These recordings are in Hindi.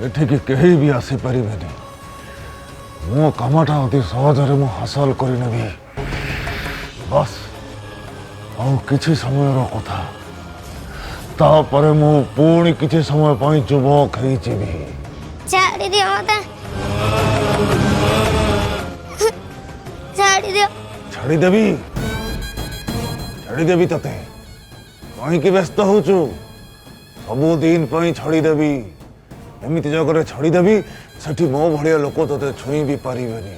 एठिकी कहीं भी आसी परिबेनी मो कामटा अति सहजरे मु हासिल करि नेबी बस आउ किछि समयर कथा तापरे मु पुणी किछि समय पई जुबक हेई जिबी छाड़ी दियो मते छाड़ी दियो छाड़ी देबी तते कहीं की व्यस्त होचु सबु दिन पई छाड़ी देबी एमिति जगरे छाड़ी देबी सेठी मो भलिया लोक तते छुई भी पारिबेनी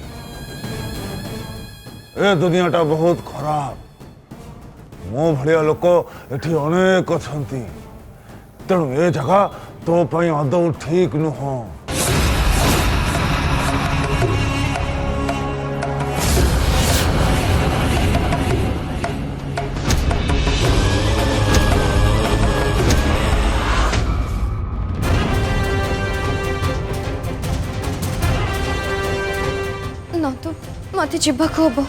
ए दुनियाटा बहुत खराब मो भलिया लोक एठी अनेक अछंती तेणु ए जगह तो पई आदौ ठीक नुह नंदु मत जीवाक हम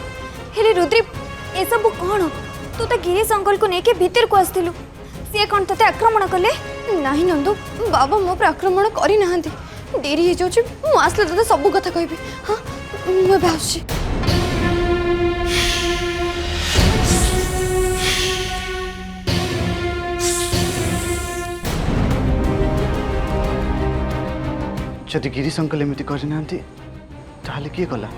हेले रुद्री ए सब कौन तू तो गिरीश अंकल को लेके भीतर को आसलु सी कौन ते आक्रमण कले नहीं नंदु बाबा मो पर आक्रमण करी नाहंती देरी हो जाउची मु आसले तते सब कथा कहबी हां मु बाउची जदि गिरीश अंकल एमती करी नाहंती ताहले किए कला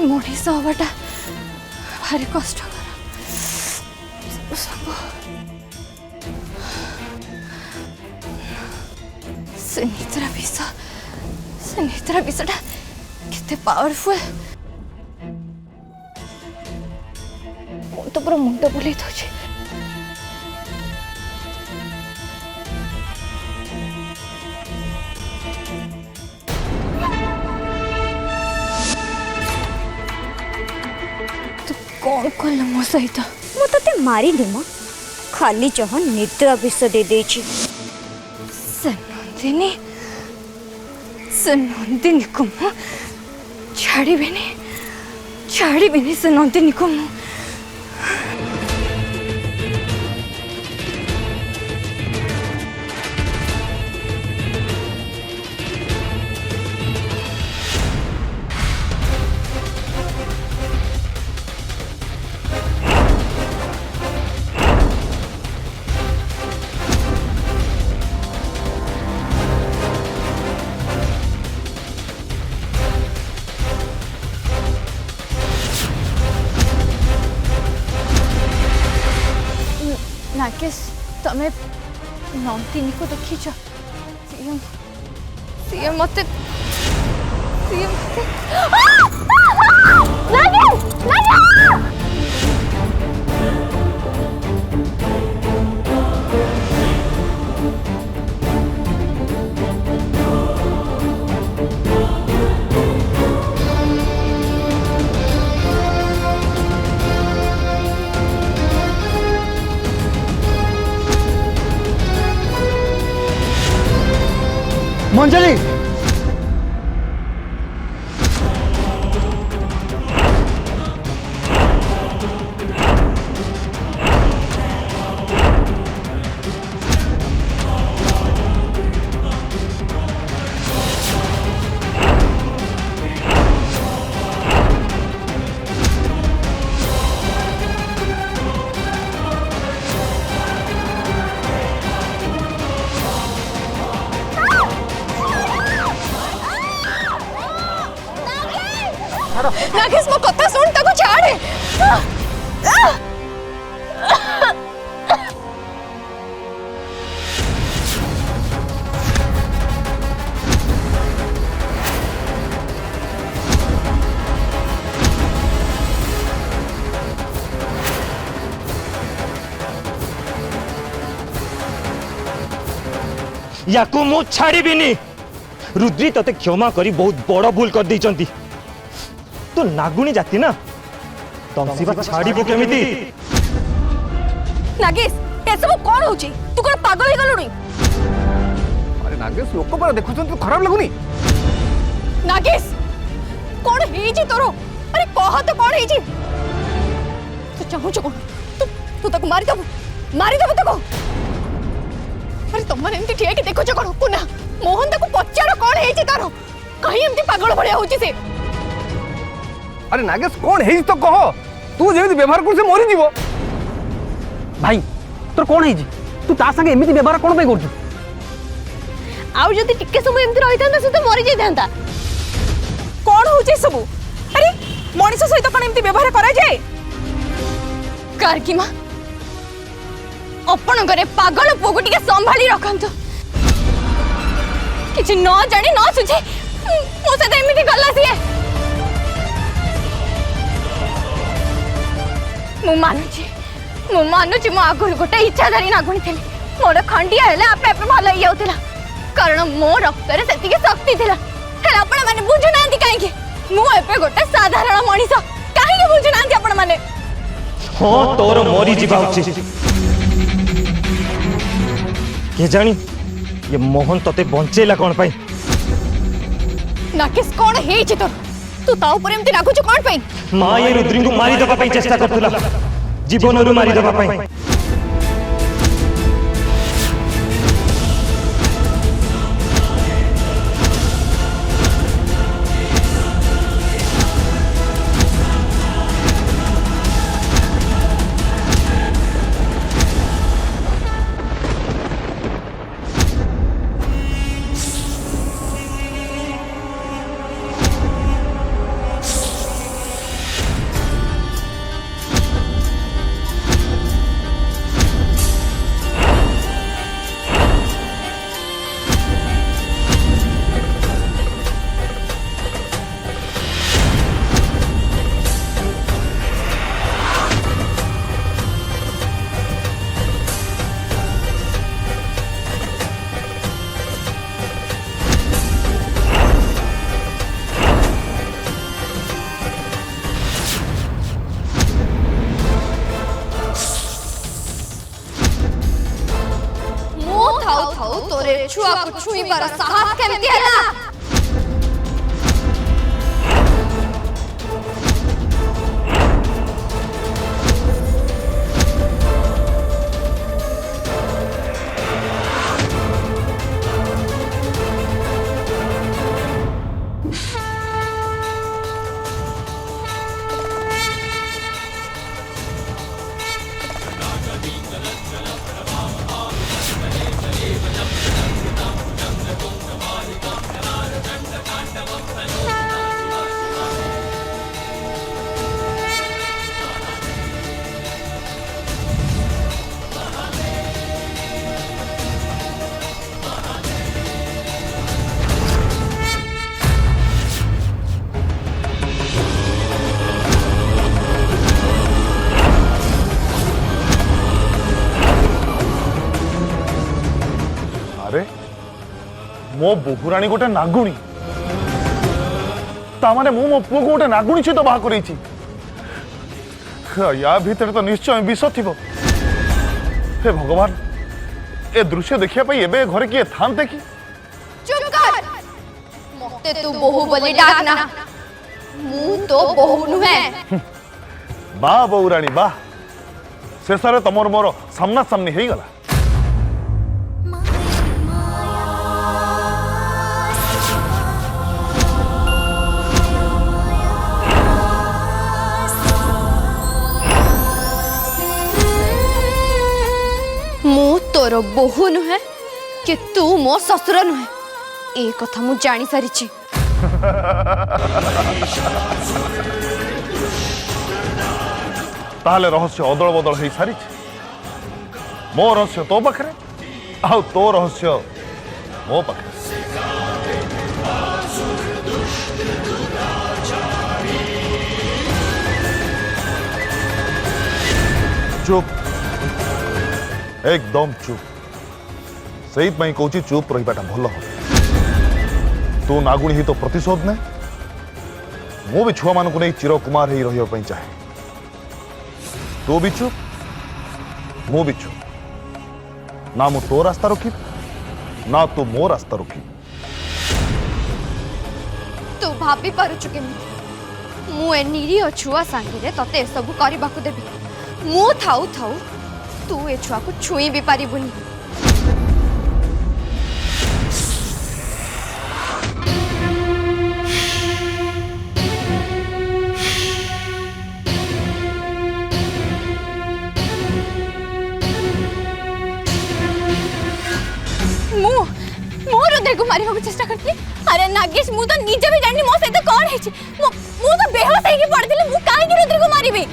मनीष हवाटा भारी कष्ट से निद्रा विषटा केते पावरफुल तो पूरा मुंड बुले दौर कौन कल मो सहित मुझे मारी देम खाली चह निद्रा विष दे देछि से नंदिनी को मु छाड़बेनी से नंदिनी को मु नाकेश तमें नंदिनी को देखीच सी मत मंजली याकू मु छाड़ीबिनी रुद्री तते क्षमा करी बहुत बड़ भूल कर देइचंती तो नागुणी जाति ना तमसीबा छाड़ीबो केमिति नागेश ए सब कोन होची तू कोन पागल हे गलुनी अरे नागेश लोक पर देखुछन तू खराब लागुनी नागेश कोन हेजी तोरो अरे कह तो कोन हेजी तू चाहू छ कोन तू तक मारी दबो तको अरे तुम एमती ठिया कि देखो कौन कुना मोहन ताको पचार कौन है तार कहीं एमती पागल भलिया होची से अरे नागेश कौन है तो कह तू जेमिति व्यवहार कर से मरी जीवो भाई तोर कौन है तू ता संगे एमिति व्यवहार कौन पे करछु आउ जदी टिके सब एमती रहितांता से तो मरी जाइतांता कौन होची सब अरे मनीष सहित कौन एमती व्यवहार करा जाए कारकी मां अपन घरे पागल पुगु टिके संभाली रखंतु किछि न जानी न सुझे मो से एमिति गल्ला सिए मु मानुची मो आगुर गोटे इच्छाधारी नागुणी थी मोर खंडिया हेले आपे आपे भल हो जाउतिला कारण मो रक्त रे सेतिके शक्ति थिला हेले आपण माने बुझु नांती काहे कि मु एपे गोटे साधारण मनीष काहे के बुझु नांती आपण माने हां तोर मरी जीवा उचित के जानी ये मोहन तते बंचेला कौन पाई नाकेश कौन है तोर तू ता ऊपर एमती राखुछ कौन पाई मां ये रुद्री को मारी दबा पाई चेष्टा करतुला जीवन रु मारी दबा पाई तोरे छुआ को छुई बार साहस केमती हला अरे मो बहुराणी गोटे नागुणी तामाने मो पुओ गोटे नागुणी सहित बाहा करैछि या भीतर तो निश्चय विष थिबो हे भगवान ए दृश्य देखिया पई एबे घरे किए थांते कि चुप कर मते तू बहु बोली डाकना मु तो बहु नुहे बा बहुराणी बा शेषरे तमर मोर सामना सामनी हेई गला तोर बहु नुहे कि तू मो ससुर नुहे ए कथा मु जानी सारिछि ताहले रहस्य अदल बदल हो सारी मो रहस्य तो पाखे आ तो रहस्य मो पाखे चुप एकदम चुप से कौच चुप रहीटा भल हम तू नागुणी ही तो प्रतिशोध ने मु भी छुआ मानक नहीं चिरकुमार ही रही चाहे तू भी चुप मु भी चुप ना मु तो रास्ता रोकी ना तू मो रास्ता रोकी तू भाभी पारुछु के मु ए निरीह छुआ सांगे तते सब करबा को देबी मु थाउ थाउ तू ए छुआ को छुई भी पारिबुनी को मारी को चेष्टा करती अरे नागेश मु तो निजे भी जानि मो सहित कोन है छी मु तो बेहोश हे की पड़थिले मु काहे की रुद्र को मारिबे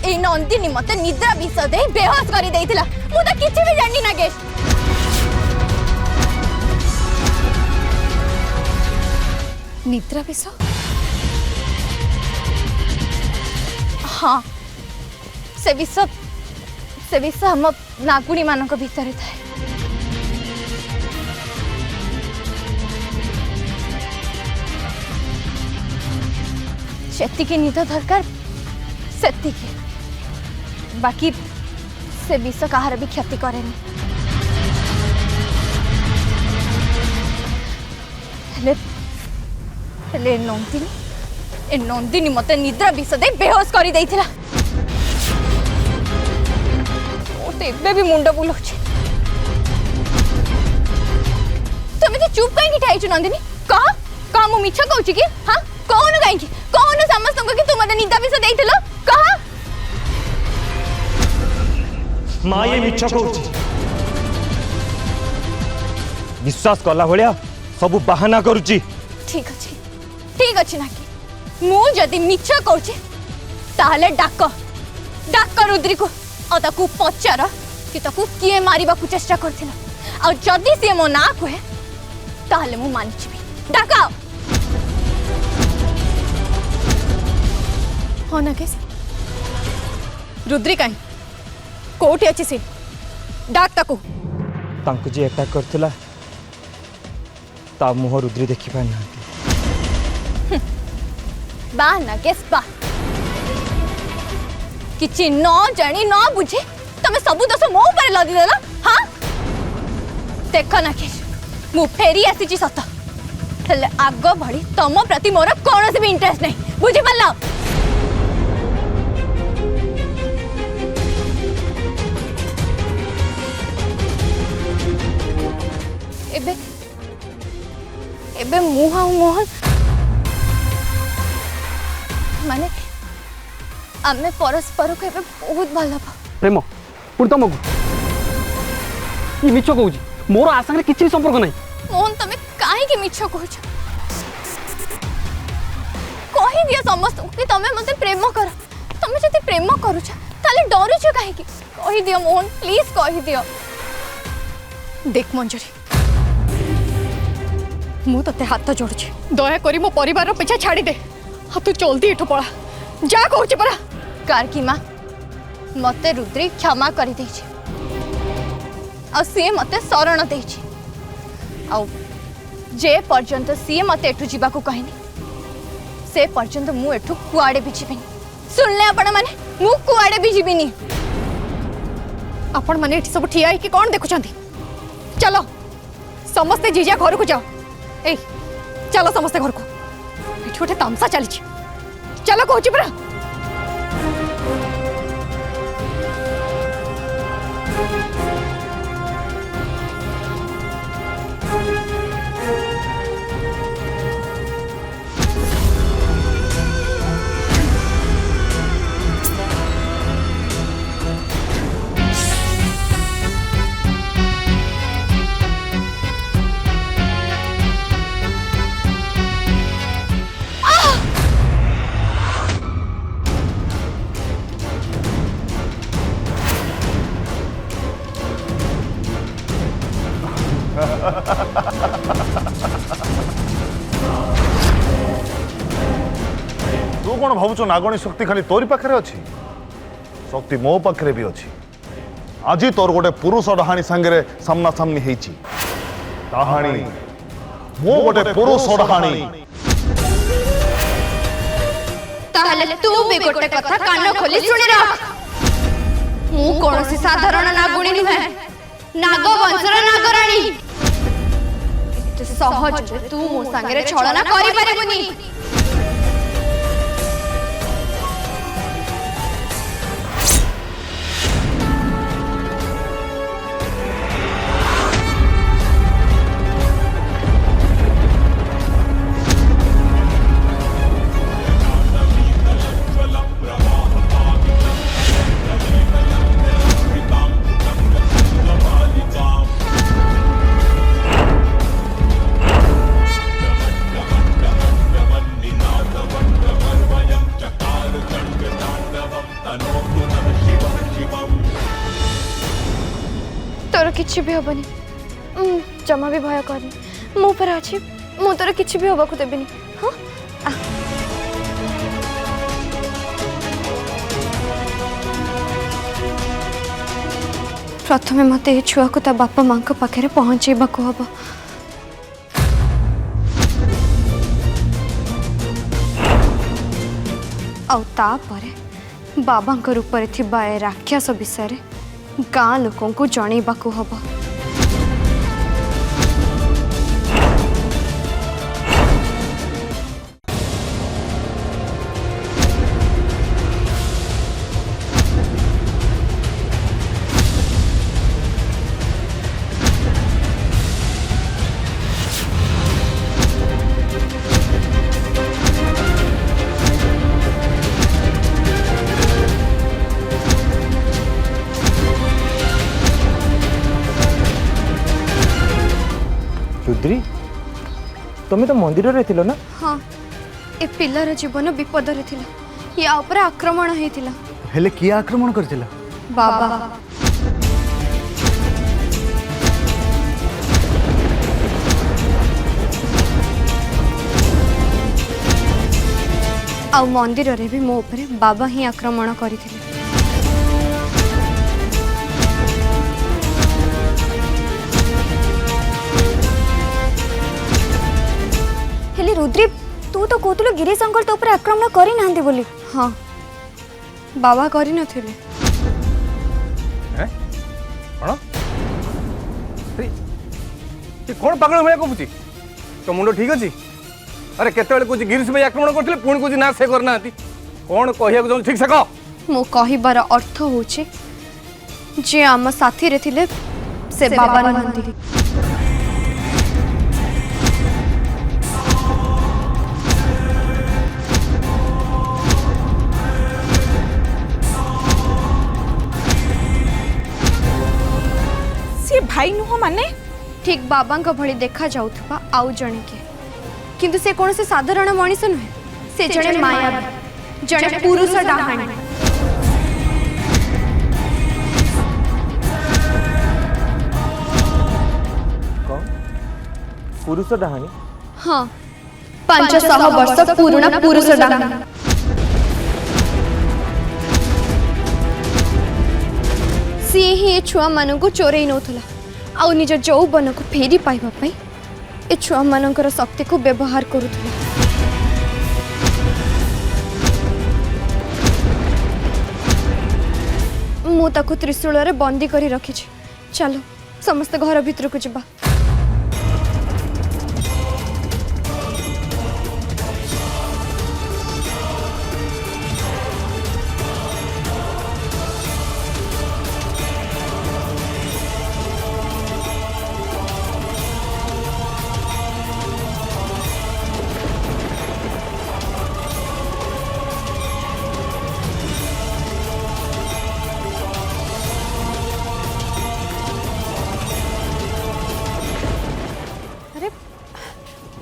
ए नंदिनी मते निद्रा विष दे बेहोश करी देइतिला मु तो किछि भी जानि नागेश निद्रा विष हाँ से विष हम नागुणी मान भीतर थाए सेतिकी निद दरकार सेतिकी बाकी से विष कहार भी क्षति करेनी हेले नंदिनी मते निद्रा विष दे बेहोश कर देइथिला एबे भी मुंड बुलाउछ तुम तो चुप कहीं ठाई नंदिनी कह कह मु मिछ कहूँ कि हाँ कहून कहीं कहून समस्त कि तुम मते निद्रा विष देइथिलो कह माँ ये मिछ कहूँ विश्वास कला भलिया सब बहाना करुची ठीक अच्छी ना कि मु जदि मिछ कहूँ ताहले डाक रुद्री को और ताकू पचार कि ताकू किए मारिबा को चेष्टा करथिला और जदि से मो ना कहे ताहले मु मानि छिबी डाका हो ना केस रुद्री काई कोठी अछि से डाक ताकू तांकु जे अटैक करथिला ता मुह रुद्री देखि पाइ ना बा ना केस बा किछि न जानी न बुझे तमे सबु दोष मो ऊपर लदी देला हां देख ना कि मु फेरी आसी छी सत हेले आगो भड़ी तम प्रति मोर कोनोसी भी इंटरेस्ट नहीं बुझि पल्ला एबे मुहा मोहन माने आमे परस्पर को एबे बहुत भल पा प्रेम पुण तुमको ये मिछ कहूँ मोर आ संगे किछि संपर्क नहीं मोहन तमे काहे के मिछ कहछ कहि दिया समस्त कि तमे मते प्रेम कर तमे जति प्रेम करूछ ताले डरुछ काहे की कहि दियो मोहन प्लीज कहि दियो देख मंजरी मु तते हाथ जोड़ुछ दया करी मो परिवार पीछा छाड़ी दे हा तू जल्दी एठो पळा जा कहूछ परा कार की मां मते रुद्री क्षमा करी देछि आ सी मते शरण देछि आ जे पर्यंत सी मते एठु जीवा को कहनी से पर्यंत मु एठु कुआडे भी जीबिनी सुनले आपण माने मु कुआडे भी जीबिनी आपण माने एठी सब ठिया कि कोन देखुचंती चलो समस्ते जीजा घर को जाओ ए चलो समस्ते घर को एठी गोटे तामसा चली चलो कहूँ परा तू कौन भावुच नागणी शक्ति खाली तोरी पाखे अच्छी शक्ति मो पाखे भी अच्छी आज तोर गोटे पुरुष डहाणी सांगे सामना सामनी हेची कहानी मो गोटे पुरुष डहाणी ताहले तू भी गोटे कथा कान खोली सुनी रख मु कोनसी साधारण नागुणी नुहे नाग वंशर नागराणी एते सहज तू मो संगे छलना करि परिबुनी तोर किछि भी हबनी जमा भी भय करनी मो पर अछि मु तोर किछि भी हबा को देबिनी हां प्रथमे मते ए छुआ को ता बापा मां के पाखरे पहुंचेबा को हबो आ ता परे बाबा रूप रे थिबा ए राक्षस विषय गाँ लोकों को जणैबाकू हबो रुद्री तुम्हें तो मंदिर रे थिलो ना हाँ ए पिलार जीवन विपद रे थिला या ऊपर आक्रमण हेतिला हेले किए आक्रमण करथिला बाबा आ मंदिर रे भी मो ऊपर बाबा ही आक्रमण करथिले हेले रुद्री तू तो कहतुल गिरीश अंकल तो ऊपर आक्रमण करी नांदी बोली हाँ बाबा करी नथिले कौन ये कौन पागल भैया कहूँ तो मुंड ठीक अच्छी अरे केत गिरीश भाई आक्रमण करते पुणी कौन ना से करना कौन कहूँ चाहूँ ठीक से कह मो कहिबार अर्थ होचे जे आम साथी रे थिले से बाबा नहंती भाई नुह माने ठीक बाबा भली देखा जाउथबा आउ जणे के किंतु से कौन से साधारण मनीष नुहे से जणे माया जणे पुरुष डाहाणी कौन पुरुष डहाणी हाँ 500 वर्ष पुराना पुरुष डाहाणी सी ही छुआ मान को चोरई नौथला आउ निज यौवन को फेरी पाइबा पई ए छुआ मानकर शक्ति को व्यवहार करुथला मु ताकु त्रिशूल रे बंदी करी रखी चलो समस्त घर भीतर को जिबा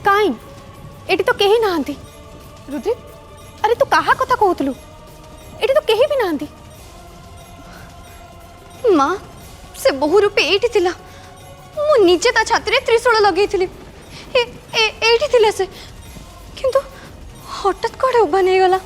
काई एटी तो केही नांती रुद्री अरे तू कहा कथा कहतलु एटी तो केही भी नांती माँ से बहु रूपे एटी थिला मु निजे ता छाती रे त्रिशूल लगेई थिली एटी थिले से किंतु हठात कोडे उभा नहीं गला